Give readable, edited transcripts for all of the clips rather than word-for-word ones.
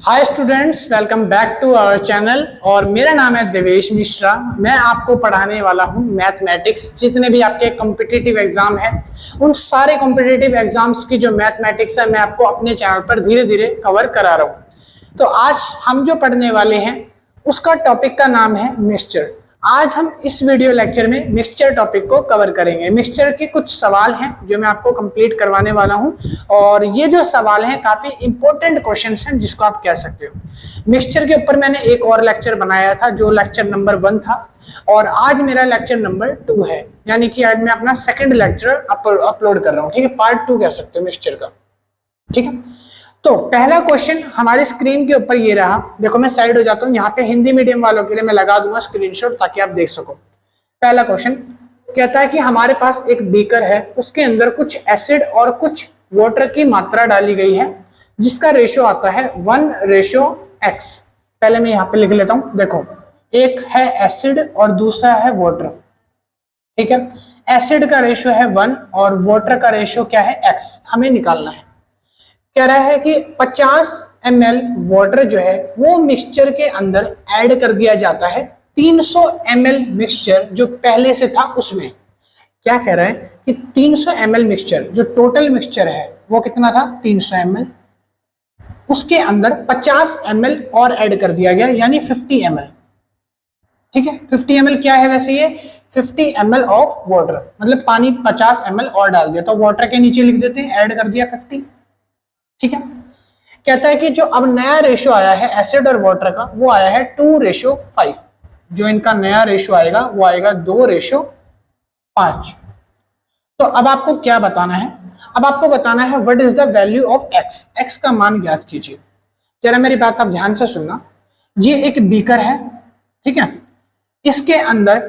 Hi students, welcome back to our channel. और मेरा नाम है देवेश मिश्रा। मैं आपको पढ़ाने वाला हूं मैथमेटिक्स। जितने भी आपके कॉम्पिटिटिव एग्जाम है, उन सारे कॉम्पिटिटिव एग्जाम्स की जो मैथमेटिक्स है, मैं आपको अपने चैनल पर धीरे धीरे कवर करा रहा हूं। तो आज हम जो पढ़ने वाले हैं उसका टॉपिक का नाम है मिक्सचर। आज हम इस वीडियो लेक्चर में मिक्सचर टॉपिक को कवर करेंगे। मिक्सचर के कुछ सवाल हैं जो मैं आपको कंप्लीट करवाने वाला हूं, और ये जो सवाल हैं काफी इंपॉर्टेंट क्वेश्चंस हैं जिसको आप कह सकते हो। मिक्सचर के ऊपर मैंने एक और लेक्चर बनाया था जो लेक्चर नंबर 1 था, और आज मेरा लेक्चर नंबर 2 है। यानी कि आज मैं अपना सेकंड लेक्चर अपलोड कर रहा हूँ। ठीक है, पार्ट 2 कह सकते हो मिक्सचर का। ठीक है, तो पहला क्वेश्चन हमारी स्क्रीन के ऊपर ये रहा। देखो, मैं साइड हो जाता हूँ। यहाँ पे हिंदी मीडियम वालों के लिए मैं लगा दूंगा स्क्रीनशॉट ताकि आप देख सको। पहला क्वेश्चन कहता है कि हमारे पास एक बीकर है, उसके अंदर कुछ एसिड और कुछ वाटर की मात्रा डाली गई है जिसका रेशो आता है 1:x। पहले मैं यहाँ पे लिख लेता हूँ। देखो, एक है एसिड और दूसरा है वाटर। ठीक है, एसिड का रेशो है 1 और वाटर का रेशो क्या है, x। हमें निकालना है। कह रहा है कि 50 ml वाटर जो है वो मिक्सचर के अंदर ऐड कर दिया जाता है 300 ml मिक्सचर जो पहले से था उसमें। क्या कह रहा है कि 300 ml मिक्सचर जो टोटल मिक्सचर है वो कितना था, 300 ml, उसके अंदर 50 ml और ऐड कर दिया गया, यानी 50 ml। ठीक है, 50 ml क्या है वैसे, ये 50 ml ऑफ वाटर, मतलब पानी 50 ml और डाल दिया, तो वाटर के नीचे लिख देते हैं ऐड कर दिया 50। ठीक है, कहता है कि जो अब नया रेशो आया है एसिड और वाटर का, वो आया है 2:5। जो इनका नया रेशो आएगा वो आएगा 2:5। तो अब आपको क्या बताना है, अब आपको बताना है what is the value of x। x का मान ज्ञात कीजिए। जरा मेरी बात आप ध्यान से सुनना। ये एक बीकर है, ठीक है, इसके अंदर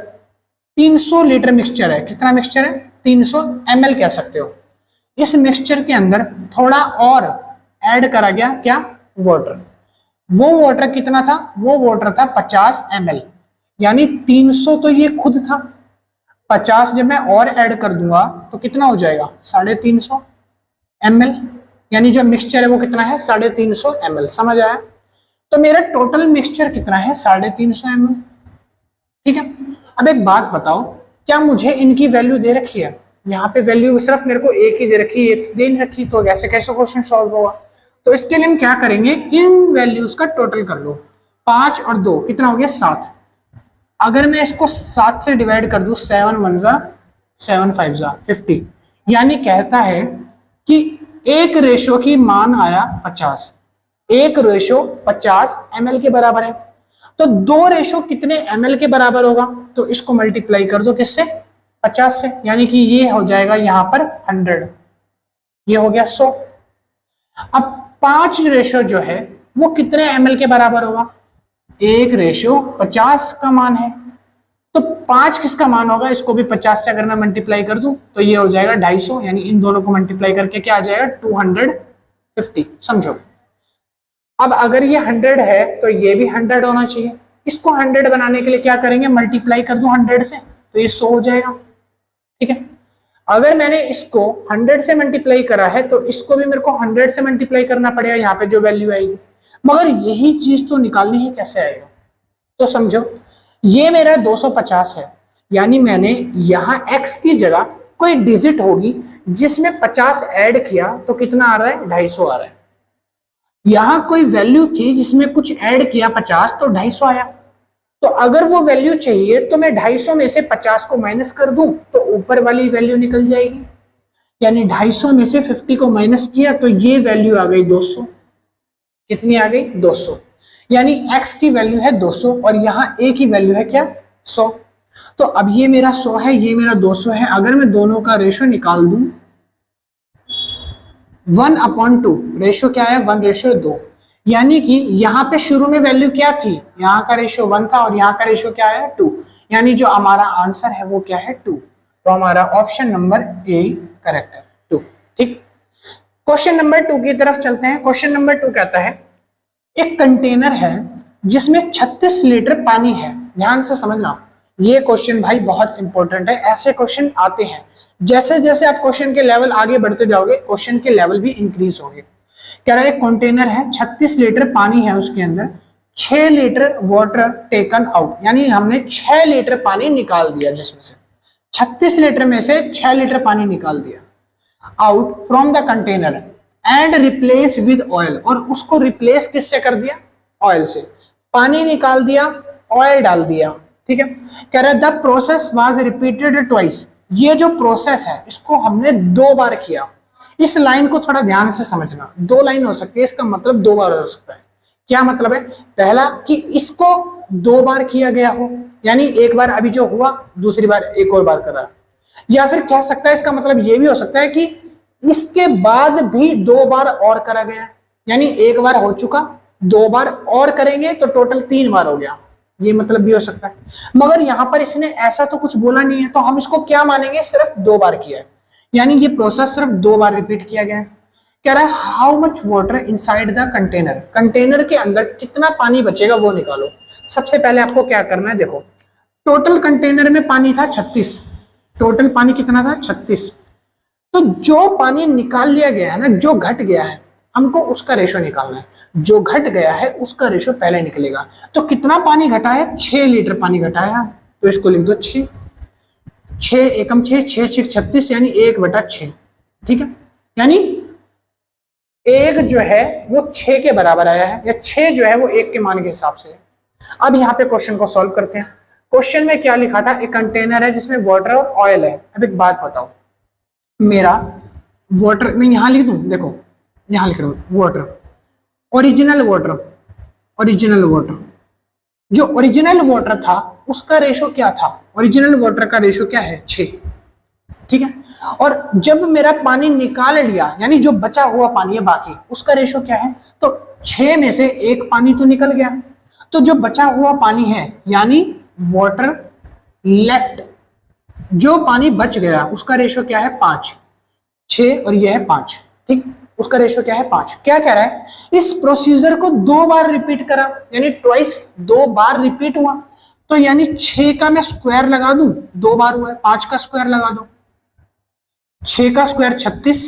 300 लीटर मिक्सचर है। कितना मिक्सचर है, 300 ml कह सकते हो। इस मिक्सचर के अंदर थोड़ा और ऐड करा गया, क्या, वाटर। वो वाटर कितना था, वो वाटर था 50 ml, यानी 300 तो ये खुद था, 50 जब मैं और ऐड कर दूंगा तो कितना हो जाएगा, 350 ml, यानी जो मिक्सचर है वो कितना है, 350 ml। समझ आया? तो मेरा टोटल मिक्सचर कितना है, 350 ml। ठीक है, अब एक बात बताओ, क्या मुझे इनकी वैल्यू दे रखी है? यहाँ पे वैल्यू सिर्फ मेरे को एक ही दे रखी है, एक दे नहीं रखी, तो कैसे क्वेश्चन सॉल्व होगा? तो इसके लिए हम क्या करेंगे, इन वैल्यूज का टोटल कर लो। 5 और 2 कितना हो गया, 7। अगर मैं इसको 7 से डिवाइड कर दूं, 7 1 जा 7 5 जा 50, यानी कहता है कि एक रेशो की मान आया 50। एक रेशो 50 ml के बराबर है। तो 2 रेशो कितने ml के बराबर होगा? तो इसको मल्टीप्लाई कर दो किससे, 50 से, यानी कि ये हो जाएगा यहाँ पर 100, ये हो गया 100। अब 5 रेशो जो है वो कितने ml के बराबर होगा? 1:50 का मान है, तो 5 किसका मान होगा? इसको भी 50 से अगर मैं मल्टीप्लाई कर दूं तो ये हो जाएगा 250, यानी इन दोनों को मल्टीप्लाई करके क्या आ जाएगा, 250। समझो, अब अगर ये 100 है तो ये भी 100 होना चाहिए। इसको 100 बनाने के लिए क्या करेंगे, मल्टीप्लाई कर दूं 100 से, तो ये 100 हो जाएगा। ठीक है, अगर मैंने इसको 100 से मल्टीप्लाई करा है तो इसको भी मेरे को 100 से मल्टीप्लाई करना पड़ेगा, यहाँ पे जो वैल्यू आएगी। मगर यही चीज तो निकालनी है, कैसे आएगा? तो समझो, ये मेरा 250 है, यानी मैंने यहाँ x की जगह कोई डिजिट होगी जिसमें 50 ऐड किया तो कितना आ रहा है, 250 आ रहा है। यहाँ कोई वैल्यू थी जिसमें कुछ ऐड किया 50, तो 250 आया। तो अगर वो वैल्यू चाहिए तो मैं 250 में से 50 को माइनस कर दूं तो ऊपर वाली वैल्यू निकल जाएगी, यानी 250 में से 50 को माइनस किया तो ये वैल्यू आ गई 200। कितनी आ गई, 200, यानी x की वैल्यू है 200 और यहाँ a की वैल्यू है क्या, 100। तो अब ये मेरा 100 है, ये मेरा 200 है। अगर मैं दोनों का रेशो निकाल दूं, 1/2, रेशो क्या है, 1:2, यानी कि यहाँ पे शुरू में वैल्यू क्या थी, यहाँ का रेशो 1 था और यहाँ का रेशो क्या है, 2, यानी जो हमारा आंसर है वो क्या है, 2। तो हमारा ऑप्शन नंबर ए करेक्ट है, 2। ठीक, क्वेश्चन नंबर 2 की तरफ चलते हैं। क्वेश्चन नंबर 2 कहता है, एक कंटेनर है जिसमें 36 लीटर पानी है। ध्यान से समझना, ये क्वेश्चन भाई बहुत इंपॉर्टेंट है। ऐसे क्वेश्चन आते हैं, जैसे जैसे आप क्वेश्चन के लेवल आगे बढ़ते जाओगे क्वेश्चन के लेवल भी इंक्रीज होंगे। कह रहा है एक कंटेनर है, 36 लीटर पानी है उसके अंदर, 6 लीटर वाटर टेकन आउट, यानी हमने 6 लीटर पानी निकाल दिया, जिसमें से 36 लीटर में से 6 लीटर पानी निकाल दिया out from the container and replace with oil, और उसको रिप्लेस किससे कर दिया? ऑयल से। पानी निकाल दिया, ऑयल डाल दिया, ठीक है। कह रहा है the process was repeated twice, ये जो प्रोसेस है इसको हमने 2 बार किया। इस लाइन को थोड़ा ध्यान से समझना, 2 लाइन हो सकती है, इसका मतलब 2 बार हो सकता है। क्या मतलब है? पहला कि इसको 2 बार किया गया हो, यानी एक बार अभी जो हुआ, दूसरी बार एक और बार करा, या फिर कह सकता है इसका मतलब ये भी हो सकता है कि इसके बाद भी 2 बार और करा गया, यानी एक बार हो चुका, 2 बार और करेंगे तो टोटल 3 बार हो गया, ये मतलब भी हो सकता है। मगर यहां पर इसने ऐसा तो कुछ बोला नहीं है, तो हम इसको क्या मानेंगे? सिर्फ 2 बार किया है, यानी ये प्रोसेस सिर्फ 2 बार रिपीट किया गया है। कह रहा है how much water inside the container, container के अंदर कितना पानी बचेगा वो निकालो। सबसे पहले आपको क्या करना है, देखो टोटल कंटेनर में पानी था 36, टोटल पानी कितना था? 36। तो जो पानी निकाल लिया गया है ना, जो घट गया है, हमको उसका रेशो निकालना है। जो घट गया है उसका रेशो पहले निकलेगा। तो कितना पानी घटा है? 6 लीटर पानी घटा है, तो इसको लिख दो 6, 6 एकम 6, 6 6 36, यानी 1/6, ठीक है। यानी 1 जो है वो 6 के बराबर आया है, या 6 जो है वो 1 के मान के हिसाब से है। अब यहाँ पे क्वेश्चन को सॉल्व करते हैं। क्वेश्चन में क्या लिखा था? एक कंटेनर है जिसमें वाटर और ऑयल है। अब एक बात बताओ, मेरा वाटर मैं यहां लिख दूं, देखो यहां लिख रहा हूं water, original water, original water, जो ओरिजिनल वाटर था उसका रेशो क्या था? ओरिजिनल वाटर का रेशो क्या है? 6, ठीक है। और जब मेरा पानी निकाल लिया, यानी जो बचा हुआ पानी है बाकी, उसका रेशो क्या है? तो 6 में से 1 पानी तो निकल गया, तो जो बचा हुआ पानी है यानी वाटर लेफ्ट, जो पानी बच गया उसका रेशो क्या है? 5, 6 और यह है 5, ठीक, उसका रेशो क्या है? 5। क्या कह रहा है? इस प्रोसीजर को 2 बार रिपीट करा, यानी ट्वाइस, 2 बार रिपीट हुआ, तो यानी 6 का मैं स्क्वायर लगा दूं, 2 बार हुआ है, 5 का स्क्वायर लगा दो, 6 का स्क्वायर 36,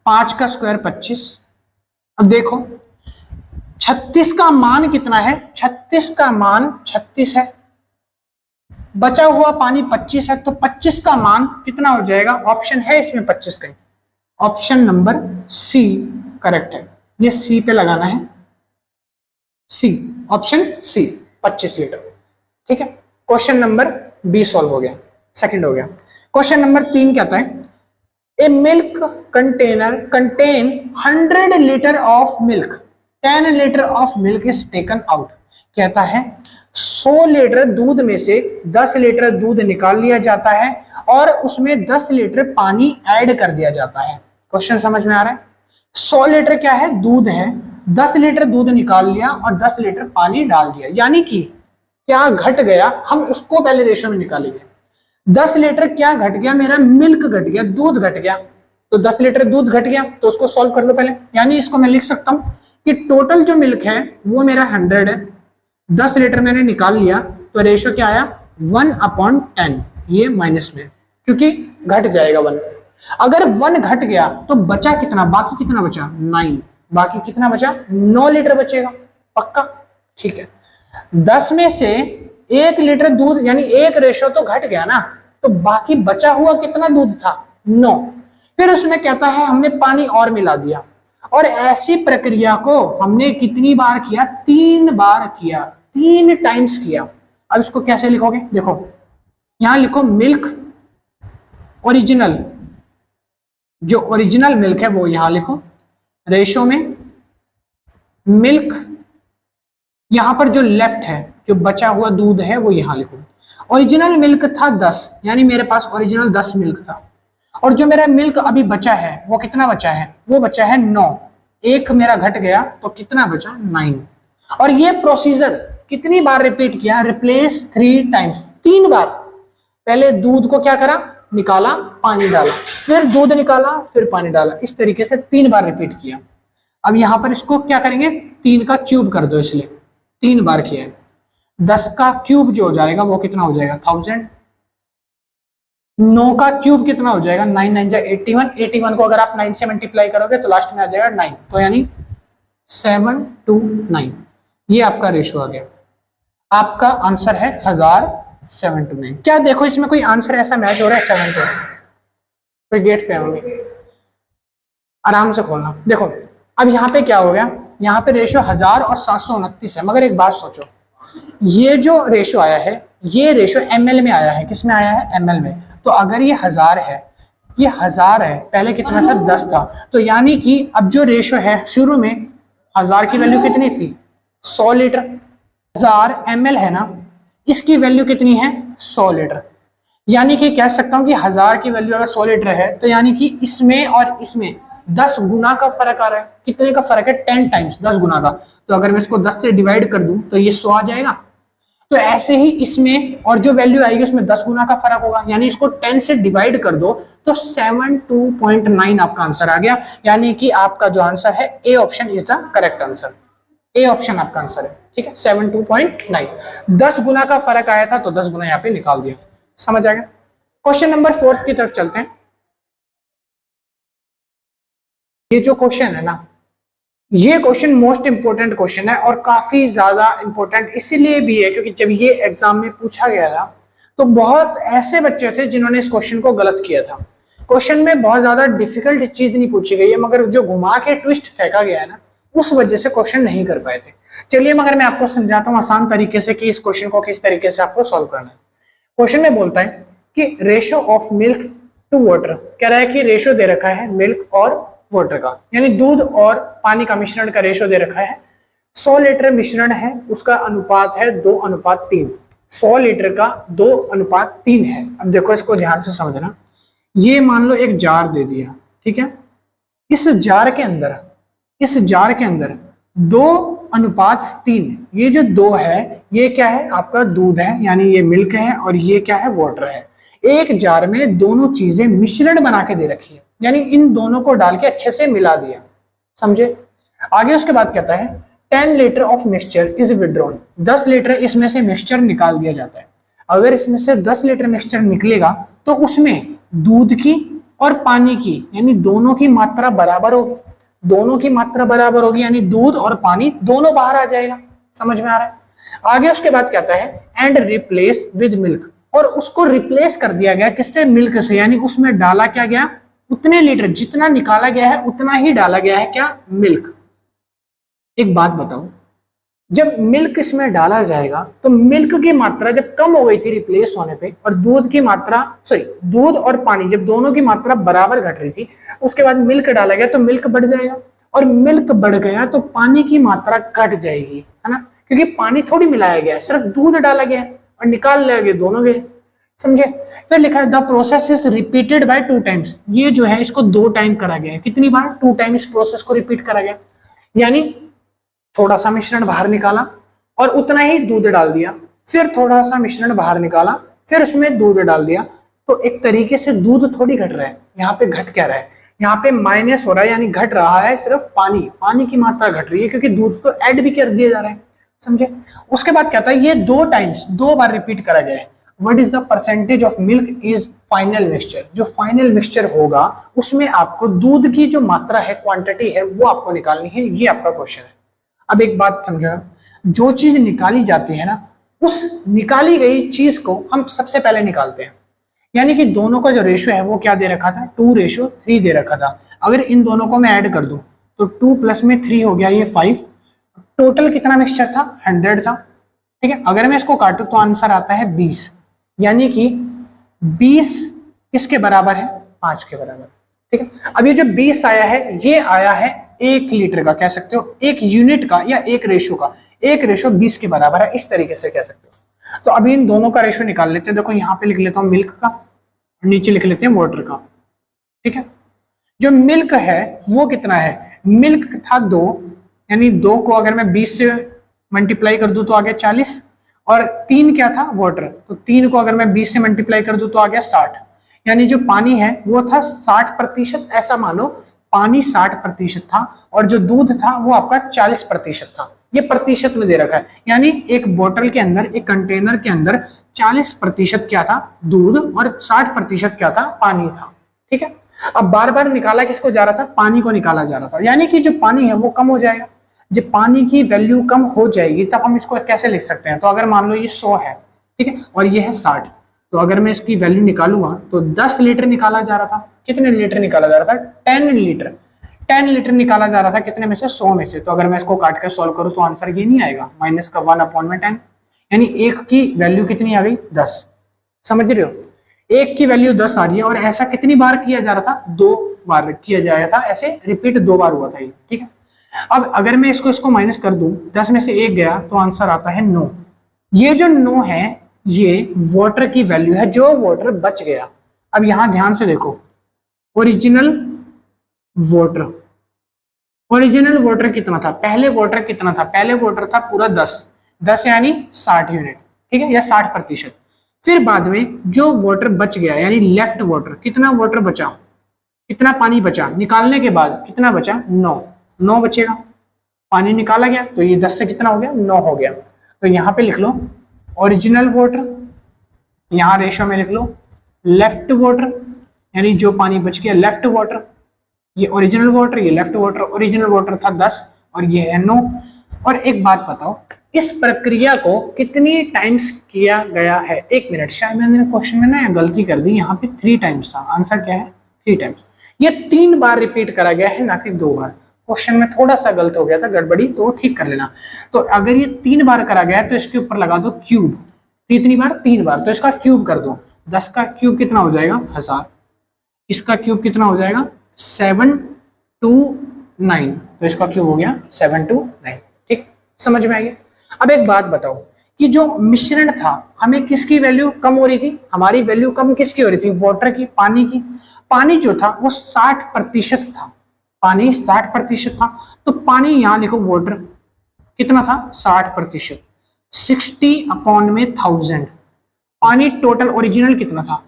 5 का स्क्वायर 25। अब देखो 36 का मान कितना है? 36 का मान 36 है, बचा हुआ पानी 25 है, तो 25 का मान कितना हो जाएगा? ऑप्शन है इसमें 25 का, ऑप्शन नंबर सी करेक्ट है। ये सी पे लगाना है, सी, ऑप्शन सी 25 लीटर, ठीक है। क्वेश्चन नंबर बी सॉल्व हो गया, सेकंड हो गया। क्वेश्चन नंबर 3 कहता है a milk container contain 100 litre of milk, 10 litre of milk is taken out. कहता है 100 लीटर दूध में से 10 लीटर दूध निकाल लिया जाता है और उसमें 10 लीटर पानी ऐड कर दिया जाता है। क्वेश्चन समझ में आ रहा है? 100 लीटर क्या है? दूध है, 10 लीटर दूध निकाल लिया और 10 लीटर पानी डाल दिया, यानी कि क्या घट गया, हम उसको पहले रेशो में निकालेंगे। 10 लीटर क्या घट गया? मेरा मिल्क घट गया, दूध घट गया, तो 10 लीटर दूध घट गया, तो उसको सॉल्व कर लो पहले। यानी इसको मैं लिख सकता हूं कि टोटल जो मिल्क है वो मेरा 100 है, 10 लीटर मैंने निकाल लिया, तो रेशो क्या आया? 1/10, ये माइनस में, क्योंकि घट जाएगा 1। अगर 1 घट गया तो बचा कितना? बाकी कितना बचा? 9। बाकी कितना बचा? 9 लीटर बचेगा, पक्का, ठीक है। 10 में से 1 लीटर दूध, यानी 1 रेशो तो घट गया ना, तो बाकी बचा हुआ कितना दूध था? 9। फिर उसमें कहता है हमने पानी और मिला दिया, और ऐसी प्रक्रिया को हमने कितनी बार किया? 3 बार किया, 3 टाइम्स किया। अब इसको कैसे लिखोगे? देखो यहां लिखो मिल्क ओरिजिनल, जो ओरिजिनल मिल्क है वो यहां लिखो, रेशो में मिल्क, यहां पर जो लेफ्ट है, जो बचा हुआ दूध है वो यहां लिखो। ओरिजिनल मिल्क था 10, यानी मेरे पास ओरिजिनल 10 मिल्क था, और जो मेरा मिल्क अभी बचा है वो कितना बचा है? वो बचा है 9। 1 मेरा घट गया, तो कितना बचा? 9। और ये प्रोसीजर कितनी बार रिपीट किया? रिप्लेस 3 टाइम्स, 3 बार। पहले दूध को क्या करा? निकाला, पानी डाला, फिर दूध निकाला, फिर पानी डाला, इस तरीके से 3 बार रिपीट किया। अब यहां पर इसको क्या करेंगे? 3 का क्यूब कर दो, इसलिए 3 बार किया है। 10 का क्यूब जो हो जाएगा वो कितना हो जाएगा? 1000। 9 का क्यूब कितना हो जाएगा, 9 9 जा 81, 81 को अगर आप 9 से मल्टीप्लाई करोगे तो लास्ट में आ जाएगा 9, तो यानी 729, ये आपका रेशो आ गया। आपका आंसर है 1007 क्या देखो इसमें कोई आंसर ऐसा मैच हो रहा है 7 to, कोई गेट पे होंगे, आराम से खोलना। देखो अब यहाँ पे क्या हो गया, यहाँ पे रेशो 1000 और 729 है, मगर एक बात सोचो, ये जो रेशो आया है ये रेशो ml में आया है, किस में आया है, ml में। तो अगर ये 1000 है, ये 1000 है, पहले कितना था 10 था, तो यानी कि अब जो रेशो है शुरू में 1000 की वैल्यू कितनी थी 100 लीटर, 1000 ml है ना, इसकी वैल्यू कितनी है 100 लीटर, यानी कि कह सकता हूं कि 1000 की वैल्यू अगर 100 लीटर है तो यानी कि इसमें और इसमें 10 गुना का फर्क आ रहा है। कितने का फर्क है, 10 टाइम्स, 10 गुना का। तो अगर मैं इसको 10 से डिवाइड कर दूं तो ये 100 आ जाएगा। तो ऐसे ही इसमें और जो वैल्यू आएगी उसमें 10 गुना का फर्क होगा, यानी इसको 10 से डिवाइड कर दो तो 72.9 आपका आंसर आ गया। यानी कि आपका जो आंसर है A option is the correct answer, A option आपका आंसर है, ठीक है 72.9। 10 गुना का फर्क आया था तो 10 गुना यहाँ पे निकाल दिया, समझ आ गया। क्वेश्चन नंबर 4 की तरफ चलते हैं। ये जो क्वेश्चन है ना, ये क्वेश्चन मोस्ट इंपोर्टेंट क्वेश्चन है और काफी ज्यादा इंपॉर्टेंट इसीलिए भी है क्योंकि जब ये एग्जाम में पूछा गया था तो बहुत ऐसे बच्चे थे जिन्होंने इस क्वेश्चन को गलत किया था। क्वेश्चन में बहुत ज्यादा डिफिकल्ट चीज नहीं पूछी गई है, मगर जो घुमा के ट्विस्ट फेंका गया है ना, उस वजह से क्वेश्चन नहीं कर पाए थे। चलिए मगर मैं आपको समझाता हूँ आसान तरीके से कि इस क्वेश्चन को किस तरीके से आपको सॉल्व करना है। क्वेश्चन में बोलता है कि ratio of milk to water, कह रहा है कि रेशो दे रखा है मिल्क और वाटर का, यानी दूध और पानी का मिश्रण का रेशो दे रखा है। 100 लीटर मिश्रण है, उसका अनुपात है 2:3। 100 लीटर का 2:3 है। अब देखो इसको ध्यान से समझना, ये मान लो एक जार दे दिया, ठीक है, इस जार के अंदर 2:3, ये जो 2 है ये क्या है आपका दूध है, यानी ये मिल्क है, और ये क्या है वाटर है। एक जार में दोनों चीजें मिश्रण बना के दे रखी है, यानी इन दोनों को डाल के अच्छे से मिला दिया, समझे। आगे उसके बाद कहता है 10 litre of mixture is withdrawn, 10 litre इसमें से मिक्सचर निकाल दिया जाता है। अगर इसमें से 10 लीटर मिक्सचर निकलेगा तो उसमें दूध की और पानी की यानी दोनों की मात्रा बराबर होगी, दोनों की मात्रा बराबर होगी, यानी दूध और पानी दोनों बाहर आ जाएगा, समझ में आ रहा है। आगे उसके बाद कहता है एंड रिप्लेस विद मिल्क, और उसको रिप्लेस कर दिया गया किससे, मिल्क से, यानी उसमें डाला क्या गया, उतने लीटर जितना निकाला गया है उतना ही डाला गया है क्या, मिल्क। एक बात बताओ, जब मिल्क इसमें डाला जाएगा तो मिल्क की मात्रा जब कम हो गई थी रिप्लेस होने पे, और दूध की मात्रा दूध और पानी जब दोनों की मात्रा बराबर घट रही थी, उसके बाद मिल्क डाला गया तो मिल्क बढ़ जाएगा, और मिल्क बढ़ गया तो पानी की मात्रा घट जाएगी, है ना, क्योंकि पानी थोड़ी मिलाया गया है, सिर्फ दूध डाला गया और निकाल लिया गया दोनों गए, समझे। फिर लिखा है the process is repeated bye 2 times, ये जो है इसको 2 टाइम करा गया है, कितनी बार, 2 टाइम इस प्रोसेस को रिपीट करा गया, यानी थोड़ा सा मिश्रण बाहर निकाला और उतना ही दूध डाल दिया, फिर थोड़ा सा मिश्रण बाहर निकाला, फिर उसमें दूध डाल दिया। तो एक तरीके से दूध थोड़ी घट रहा है, यहाँ पे घट क्या रहा है, यहाँ पे माइनस हो रहा है, यानी घट रहा है सिर्फ पानी की मात्रा घट रही है, क्योंकि दूध तो ऐड भी कर दिए जा रहे हैं, समझे। उसके बाद कहता है ये 2 टाइम्स 2 बार रिपीट करा गया है। What is the percentage of milk is final mixture, जो फाइनल मिक्सचर होगा उसमें आपको दूध की जो मात्रा है, क्वांटिटी है, वो आपको निकालनी है, ये आपका क्वेश्चन है। अब एक बात समझो, जो चीज निकाली जाती है ना, उस निकाली गई चीज को हम सबसे पहले निकालते हैं, यानी कि दोनों का जो रेशो है वो क्या दे रखा था, 2:3 दे रखा था। अगर इन दोनों को मैं ऐड कर दूं तो 2 प्लस में 3 हो गया, ये 5, टोटल कितना मिक्सचर था, 100 था, ठीक है। अगर मैं इसको काटूं तो आंसर आता है 20, यानी कि 20 किसके बराबर है, 5 के बराबर, ठीक है। अब ये जो 20 आया है ये आया है 1 लीटर का, कह सकते हो 1 यूनिट का या 1 रेशो का, 1 रेशो 20 के बराबर है, इस तरीके से कह सकते हो। तो अभी इन दोनों का रेशो निकाल लेते हैं। देखो यहाँ पे लिख लेता हूँ मिल्क का, नीचे लिख लेते हैं वाटर का, ठीक है। जो मिल्क है वो कितना है, मिल्क था 2, यानी 2 को अगर मैं 20 से मल्टीप्लाई कर दूं तो आ गया 40, और 3 क्या था, वाटर, तो 3 को अगर मैं 20 से मल्टीप्लाई कर दूं तो आ गया 60, यानी जो पानी है वो था 60%, ऐसा मानो पानी 60% था, और जो दूध था वो आपका 40% था। ये प्रतिशत में दे रखा है, यानी एक बोतल के अंदर, एक कंटेनर के अंदर 40% क्या था, दूध, और 60% क्या था, पानी था। ठीक है, अब बार बार निकाला किसको जा रहा था, पानी को निकाला जा रहा था, यानी कि जो पानी है वो कम हो जाएगा। जब पानी की वैल्यू कम हो जाएगी तब हम इसको कैसे लिख सकते हैं, तो अगर मान लो ये 100 है, ठीक है, और ये है 60, तो अगर मैं इसकी वैल्यू निकालूंगा तो 10 लीटर निकाला जा रहा था। कितने लीटर निकाला जा रहा था, 10 लीटर। 10 लीटर निकाला जा रहा था कितने में से, 100 में से। तो अगर मैं इसको काट कर सॉल्व करूं तो आंसर ये नहीं आएगा, माइनस का 1/10, यानी एक की वैल्यू कितनी आ गई, 10। समझ रहे हो, एक की वैल्यू 10 आ रही है, और ऐसा कितनी बार किया जा रहा था, 2 बार किया जा रहा था, ऐसे रिपीट 2 बार हुआ था ये। ठीक है, अब अगर मैं इसको माइनस कर दूं, 10 में से 1 गया तो आंसर आता है 9। ये जो 9 है ये वाटर की वैल्यू है, जो वाटर बच गया। अब यहां ध्यान से देखो, ओरिजिनल वाटर, ओरिजिनल वाटर कितना था, पहले वाटर कितना था, पहले वाटर था पूरा 10 यानी 60 यूनिट, ठीक है, या 60%। फिर बाद में जो वाटर बच गया यानी लेफ्ट वाटर, कितना वाटर बचा, कितना पानी बचा, निकालने के बाद कितना बचा, 9 बचेगा। पानी निकाला गया तो ये 10 से कितना हो गया, 9 हो गया। तो यहाँ पे लिख लो ओरिजिनल वाटर, यहाँ रेशो में लिख लो लेफ्ट वाटर, यानी जो पानी बच गया लेफ्ट वाटर, ये ओरिजिनल वाटर, ये लेफ्ट वाटर। ओरिजिनल वाटर था 10 और ये है 9। और एक बात बताओ, इस प्रक्रिया को कितनी टाइम्स किया गया है, 1 मिनट, शायद मैंने क्वेश्चन में ना गलती कर दी, यहाँ पे 3 टाइम्स था, आंसर क्या है 3 टाइम्स। ये 3 बार रिपीट करा गया है, ना कि 2 बार। क्वेश्चन में थोड़ा सा गलत हो गया था, गड़बड़ी, तो ठीक कर लेना। तो अगर ये 3 बार करा गया है तो इसके ऊपर लगा दो क्यूब, कितनी बार, 3 बार, तो इसका क्यूब कर दो। 10 का क्यूब कितना हो जाएगा, 1000। इसका क्यूब कितना हो जाएगा, 729, तो इसका क्यूब हो गया 729। ठीक, समझ में आ गया। अब एक बात बताओ कि जो मिश्रण था, हमें किसकी वैल्यू कम हो रही थी, हमारी वैल्यू कम किसकी हो रही थी, वाटर की, पानी की। पानी जो था वो 60% था, पानी 60% था, तो पानी यहां लिखो वाटर कितना था, 60%, 60/1000। पानी टोटल ओरिजिनल कितना था,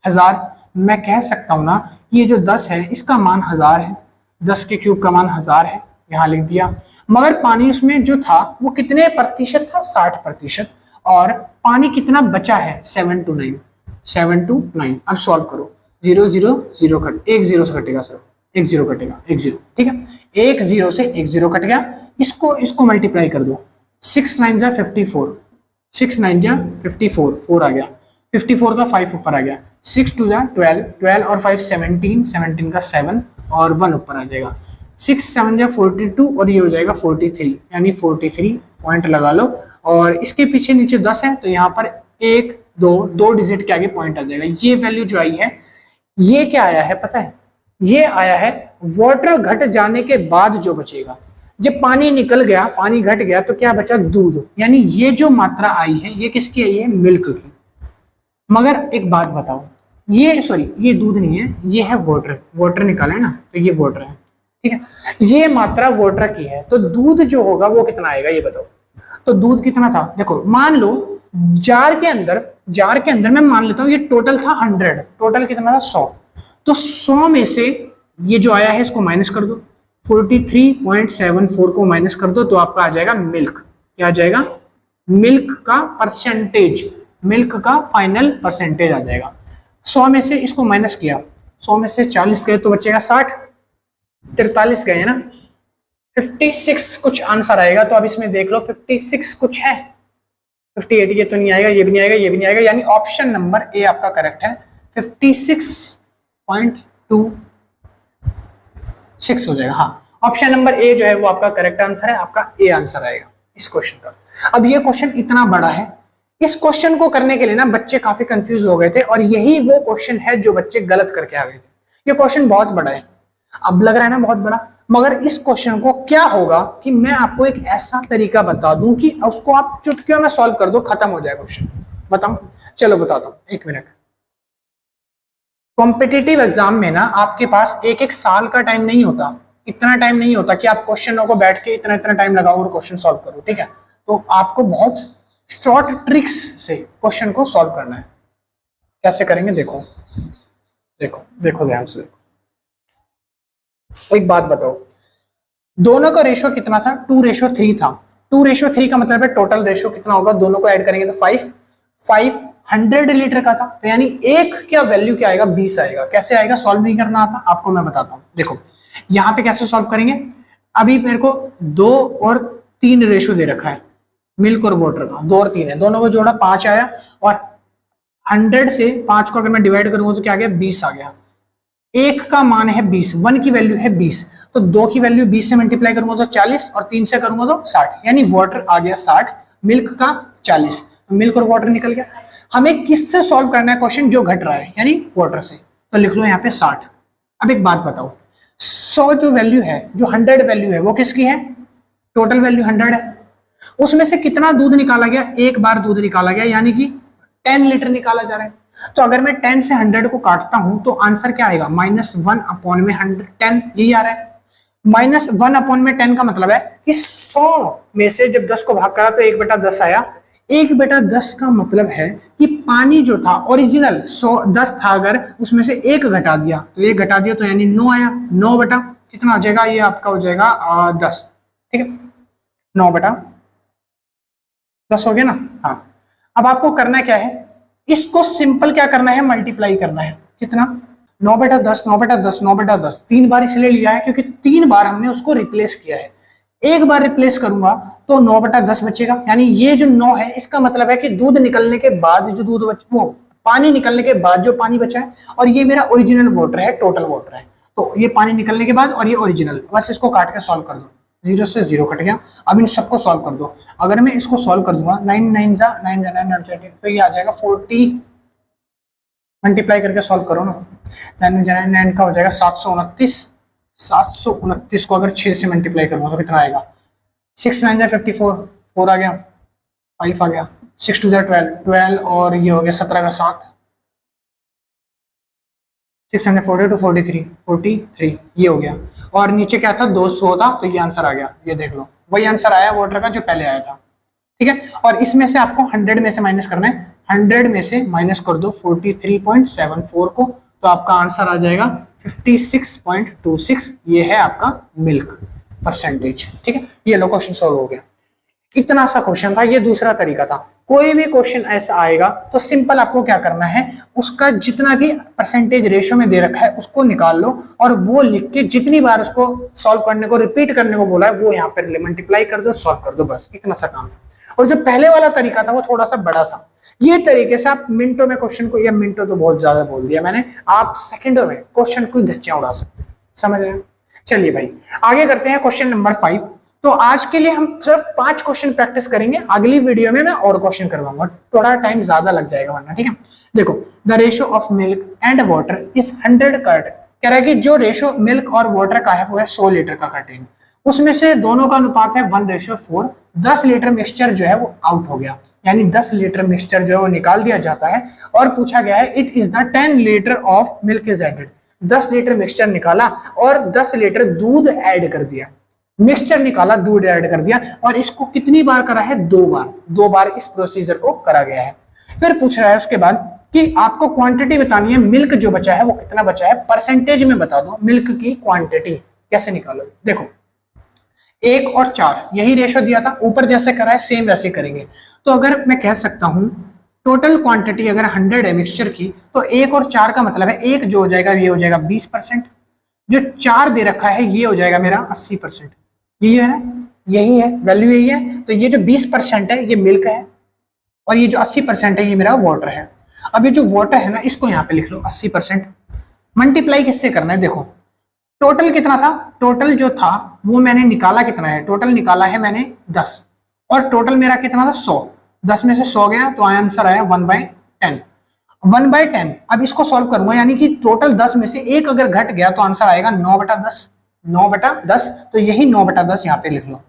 1000। मैं कह सकता हूं ना ये जो 10 है इसका मान 1000 है, 10 के क्यूब का मान 1000 है, यहां लिख दिया। मगर पानी उसमें जो था वो कितने प्रतिशत था, 60%, और पानी कितना बचा है, 729। अब सॉल्व करो, 0 0 0 कट, 1 0 से कटेगा, सिर्फ 1 0 कटेगा, 1 0, ठीक है, 1 0 से 1 0 कट गया। इसको मल्टीप्लाई कर दो, 6 9 जा 54, 6 9 जा 54, 4 आ गया, 54 का 5 ऊपर आ गया, 6 2 जा 12, 12 और 5 17, 17 का 7 और 1 ऊपर आ जाएगा, 6 7 जा 42 और ये हो जाएगा 43, यानी 43 पॉइंट लगा लो। और इसके पीछे नीचे 10 है तो यहाँ पर 1 2 डिजिट के आगे पॉइंट आ जाएगा। ये वैल्यू जो आई है ये क्या आया है पता है, ये आया है वाटर घट जाने के बाद जो बचेगा। जब पानी निकल गया, पानी घट गया तो क्या बचा, दूध, यानी ये जो मात्रा आई है ये किसकी आई है, मिल्क की। मगर एक बात बताओ, ये दूध नहीं है, ये है वाटर, वाटर निकाला है ना, तो ये वाटर है, ठीक है, ये मात्रा वाटर की है, तो दूध जो होगा वो कितना आएगा ये बताओ। तो दूध कितना था, देखो मान लो जार के अंदर मैं मान लेता हूँ ये टोटल था 100, टोटल कितना था 100, तो 100 में से ये जो आया है इसको माइनस कर दो, 43.74 को माइनस कर दो तो आपका आ जाएगा मिल्क। क्या आ जाएगा, मिल्क का परसेंटेज, मिल्क का फाइनल परसेंटेज आ जाएगा। 100 में से इसको माइनस किया, 100 में से 40 गए तो बचेगा 60, 43 गए ना, 56 कुछ आंसर आएगा। तो अब इसमें देख लो 56 कुछ है, 58 ये तो नहीं आएगा, ये भी नहीं आएगा, ये भी नहीं आएगा, यानी ऑप्शन नंबर ए आपका करेक्ट है, 56.26 हो जाएगा। हाँ, ऑप्शन नंबर ए जो है वो आपका करेक्ट आंसर है, आपका ए आंसर आएगा इस क्वेश्चन का। अब ये क्वेश्चन इतना बड़ा है, इस क्वेश्चन को करने के लिए ना बच्चे काफी कंफ्यूज हो गए थे, और यही वो क्वेश्चन है जो बच्चे गलत करके आ गए थे। ये क्वेश्चन बहुत बड़ा है, अब लग रहा है ना बहुत बड़ा, मगर इस क्वेश्चन को क्या होगा कि मैं आपको एक ऐसा तरीका बता दूं कि उसको आप चुटकियों में सॉल्व कर दो, खत्म हो जाए क्वेश्चन। बताऊं, चलो बताता हूं, 1 मिनट। कॉम्पिटिटिव एग्जाम में ना आपके पास एक साल का टाइम नहीं होता, इतना टाइम नहीं होता कि आप क्वेश्चनों को बैठ के इतना टाइम लगाओ और क्वेश्चन सॉल्व करो, ठीक है। तो आपको बहुत शॉर्ट ट्रिक्स से क्वेश्चन को सॉल्व करना है। कैसे करेंगे देखो, देखो देखो ध्यान से देखो। एक बात बताओ, दोनों का रेशो कितना था, 2:3 था। 2:3 का मतलब है टोटल रेशो कितना होगा, दोनों को ऐड करेंगे तो 5, 500 लीटर का था, तो यानी एक क्या वैल्यू क्या आएगा, 20 आएगा। कैसे आएगा, सॉल्व नहीं करना आता आपको, मैं बताता हूं। देखो यहां पे कैसे सॉल्व करेंगे, अभी मेरे को 2 और 3 रेशो दे रखा है मिल्क और वाटर का, 2 और 3 है, दोनों को जोड़ा 5 आया, और 100 से 5 को अगर मैं डिवाइड करूंगा तो क्या आ गया, 20 आ गया। एक का मान है 20, 1 की वैल्यू है 20, तो 2 की वैल्यू 20 से मल्टीप्लाई करूंगा तो 40, और 3 से करूंगा तो 60, यानी वाटर आ गया 60, मिल्क का 40, तो मिल्क और वाटर निकल गया। हमें किससे सॉल्व करना है क्वेश्चन, जो घट रहा है यानी वाटर से, तो लिख लो यहाँ पे 60। अब एक बात बताओ, 100 जो वैल्यू है, जो 100 वैल्यू है, वो किसकी है, टोटल वैल्यू 100 है, उसमें से कितना दूध निकाला गया, एक बार दूध निकाला गया, यानी कि 10 लीटर निकाला जा रहा है। तो अगर मैं 10 से 100 को काटता हूं तो आंसर क्या आएगा, -1 अपॉन में 10, यही आ रहा है। -1 अपॉन में 10 का मतलब है कि 100 में से जब 10 को भाग करा तो 1/10 आया। 1/10 का मतलब है कि पानी जो था ओरिजिनल 10 था, अगर उसमें से 1 घटा दिया तो 1 घटा दिया तो यानी 9 आया। 9 बटा कितना हो जाएगा, ये आपका हो जाएगा 10, ठीक है, 9/10 हो गया ना। हाँ, अब आपको करना क्या है, इसको सिंपल क्या करना है, मल्टीप्लाई करना है। कितना, 9/10, 9/10, 9/10, 3 बार इसलिए लिया है क्योंकि 3 बार हमने उसको रिप्लेस किया है। एक बार रिप्लेस करूंगा तो 9/10 बचेगा, यानी ये जो 9 है इसका मतलब है कि दूध निकलने के बाद जो दूध वो पानी निकलने के बाद जो पानी बचा है, और ये मेरा ओरिजिनल वाटर है, टोटल वाटर है, तो ये पानी निकलने के बाद और ये ओरिजिनल, बस इसको काट के सॉल्व कर दो, 0 से 0 कट गया। अब इन सबको सॉल्व कर दो, अगर मैं इसको सॉल्व कर दूंगा 9 9 जा 9 जा 9 तो ये आ जाएगा 40, मल्टीप्लाई करके सॉल्व करो ना, 9 जा 9 का हो जाएगा 729, 729 को अगर 6 से मल्टीप्लाई करूंगा तो कितना आएगा, 6 9 जा 54, 4 आ गया, 5 आ गया, 6 2 जा 12, 12 और ये हो गया 17 का 7, 640 to 43 ये हो गया। और नीचे क्या था, 200 था, तो ये आंसर आ गया, ये देख लो वही आंसर आया वाटर का जो पहले आया था, ठीक है। और इसमें से आपको 100 में से माइनस करना है, 100 में से माइनस कर दो 43.74 को, तो आपका आंसर आ जाएगा 56.26, ये है आपका मिल्क परसेंटेज, ठीक है। ये लो क्वेश्चन सॉल्व हो गया। इतना सा क्वेश्चन था, ये दूसरा तरीका था। कोई भी क्वेश्चन ऐसा आएगा तो सिंपल आपको क्या करना है, उसका जितना भी परसेंटेज रेशियो में दे रखा है उसको निकाल लो, और वो लिख के जितनी बार उसको सॉल्व करने को, रिपीट करने को बोला है, वो यहाँ पर मल्टीप्लाई कर दो, सॉल्व कर दो, बस इतना सा काम है। और जो पहले वाला तरीका था वो थोड़ा सा बड़ा था। ये तरीके से आप मिनटों में क्वेश्चन को, या मिनटों तो बहुत ज्यादा बोल दिया मैंने, आप सेकंडों में क्वेश्चन को धज्जियां उड़ा सकते हैं, समझ रहे हैं। चलिए भाई आगे करते हैं, क्वेश्चन नंबर 5। तो आज के लिए हम सिर्फ 5 क्वेश्चन प्रैक्टिस करेंगे, अगली वीडियो में मैं और क्वेश्चन करवाऊंगा, थोड़ा टाइम ज्यादा लग जाएगा वरना, ठीक है। देखो, the ratio of milk and water is 100 curd, कह रहा है कि जो रेशियो मिल्क और वाटर का है वो है 100 लीटर का कर्टेन, उसमें से दोनों का अनुपात है 1:4। 10 लीटर मिक्सचर जो है वो आउट हो गया, यानी 10 लीटर मिक्सचर जो है वो निकाल दिया जाता है, और पूछा गया है it is the 10 litre of milk is added. 10 litre mixture निकाला और 10 लीटर दूध ऐड कर दिया, मिक्सचर निकाला, दूध ऐड कर दिया, और इसको कितनी बार करा है, 2 बार, 2 बार इस प्रोसीजर को करा गया है। फिर पूछ रहा है उसके बाद कि आपको क्वांटिटी बतानी है, मिल्क जो बचा है वो कितना बचा है, परसेंटेज में बता दो मिल्क की क्वांटिटी, कैसे निकालो। देखो 1 और 4 यही रेशो दिया था, ऊपर जैसे करा है सेम वैसे करेंगे। तो अगर मैं कह सकता हूं टोटल क्वांटिटी अगर 100 है मिक्सचर की, तो 1 और 4 का मतलब है 1 जो हो जाएगा ये हो जाएगा 20%, जो 4 दे रखा है ये हो जाएगा मेरा 80%, यही है ना, यही है वैल्यू, यही है। तो ये जो 20% है ये मिल्क है, और ये जो 80% है ये मेरा वाटर है। अब ये जो वाटर है ना, इसको यहाँ पे लिख लो 80%, मल्टीप्लाई किससे करना है, देखो टोटल कितना था, टोटल जो था वो मैंने निकाला कितना है, टोटल निकाला है मैंने 10, और टोटल मेरा कितना था 100, 10 में से 100 गया तो आंसर आया 1/10, 1/10। अब इसको सॉल्व करूंगा, यानी कि टोटल 10 में से 1 अगर घट गया तो आंसर आएगा 9/10, 9/10, तो यही 9/10 यहाँ पे लिख लो,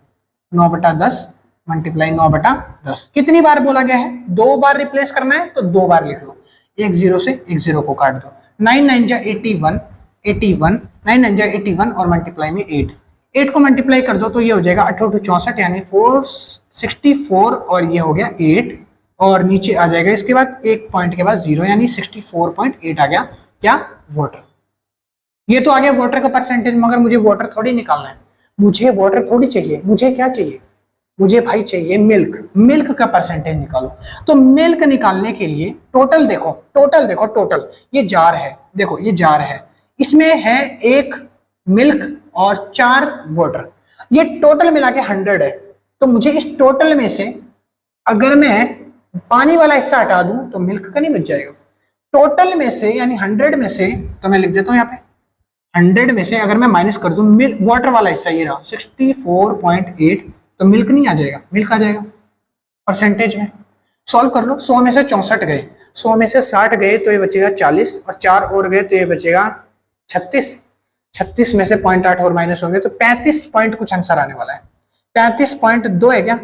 9/10 मल्टीप्लाई 9/10। कितनी बार बोला गया है, 2 बार रिप्लेस करना है तो 2 बार लिख लो, एक 0 से एक 0 को काट दो, 9 9 जा 81, 81, 9 9 जा 81 और मल्टीप्लाई में 8, 8 को मल्टीप्लाई कर दो तो ये हो जाएगा 8 8 64, यानी 464, और ये हो गया 8, और नीचे आ जाएगा इसके बाद एक पॉइंट के बाद 0, यानी 64.8 आ गया क्या, वाटर। ये तो आ गया वाटर का परसेंटेज, मगर मुझे वाटर थोड़ी निकालना है, मुझे वाटर थोड़ी चाहिए, मुझे क्या चाहिए, मुझे भाई चाहिए मिल्क, मिल्क का परसेंटेज निकालो। तो मिल्क निकालने के लिए टोटल देखो, टोटल ये जार है, देखो ये जार है, इसमें है 1 मिल्क और 4 वाटर, ये टोटल मिला के 100 है। तो मुझे इस टोटल में से अगर मैं पानी वाला हिस्सा हटा दूं तो मिल्क का नहीं बच जाएगा। टोटल में से यानी 100 में से, तो मैं लिख देता हूं यहाँ पे 100 में से अगर मैं माइनस कर दूं मिल्क, वाटर वाला हिस्सा ये रहा 64.8, तो मिल्क नहीं आ जाएगा, मिल्क आ जाएगा परसेंटेज में। सॉल्व कर लो, 100 में से 64 गए, 100 में से 60 गए तो ये बचेगा 40, और 4 और गए तो ये बचेगा 36, 36 में से 0.8 और माइनस होंगे तो 35 पॉइंट कुछ आंसर आने वाला है। 35.2 है क्या?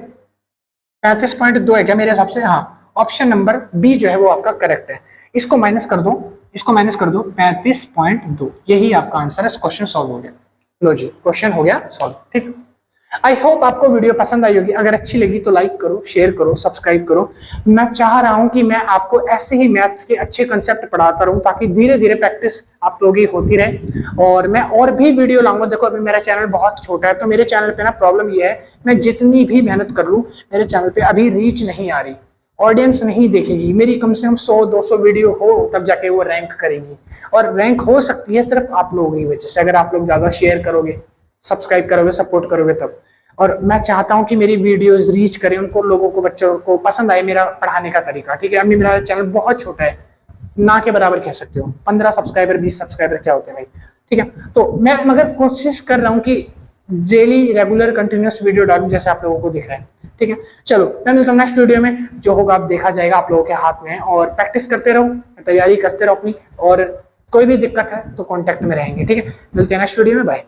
35.2 है क्या मेरे हिसाब से? हाँ, ऑप्शन नंबर बी जो है वो आपका करेक्ट है। इसको माइनस कर दो, इसको माइनस कर दो, 35.2, यही आपका आंसर है। क्वेश्चन सॉल्व हो गया। लो जी, क्वेश्चन हो गया सॉल्व। ठीक, आई होप आपको वीडियो पसंद आई होगी। अगर अच्छी लगी तो लाइक करो, शेयर करो, सब्सक्राइब करो। मैं चाह रहा हूं कि मैं आपको ऐसे ही मैथ्स के अच्छे कंसेप्ट पढ़ाता रहूं ताकि धीरे धीरे प्रैक्टिस आप लोगों की होती रहे। और मैं और भी वीडियो लाऊंगा। देखो अभी मेरा चैनल बहुत छोटा है, तो मेरे चैनल पे ना प्रॉब्लम ये है, मैं जितनी भी मेहनत कर लूं मेरे चैनल पे अभी रीच नहीं आ रही, ऑडियंस नहीं देखेगी मेरी। कम से कम 100-200 वीडियो हो तब जाके वो रैंक करेंगी, और रैंक हो सकती है सिर्फ आप लोगों की वजह से। अगर आप लोग ज्यादा शेयर करोगे, सब्सक्राइब करोगे, सपोर्ट करोगे तब। और मैं चाहता हूं कि मेरी वीडियोस रीच करें, उनको, लोगों को, बच्चों को पसंद आए मेरा पढ़ाने का तरीका। ठीक है, अभी मेरा चैनल बहुत छोटा है, ना के बराबर कह सकते हो, 15 सब्सक्राइबर 20 सब्सक्राइबर क्या होते हैं भाई। ठीक है, तो मैं मगर कोशिश कर रहा हूँ कि डेली रेगुलर कंटिन्यूअस वीडियो डालूं जैसे आप लोगों को दिख रहा है। ठीक है, चलो मैं मिलता हूँ नेक्स्ट वीडियो में। जो होगा आप देखा जाएगा, आप लोगों के हाथ में है। और प्रैक्टिस करते रहो, तैयारी करते रहो अपनी, और कोई भी दिक्कत है तो कांटेक्ट में रहेंगे। ठीक है, मिलते हैं नेक्स्ट वीडियो में, बाय।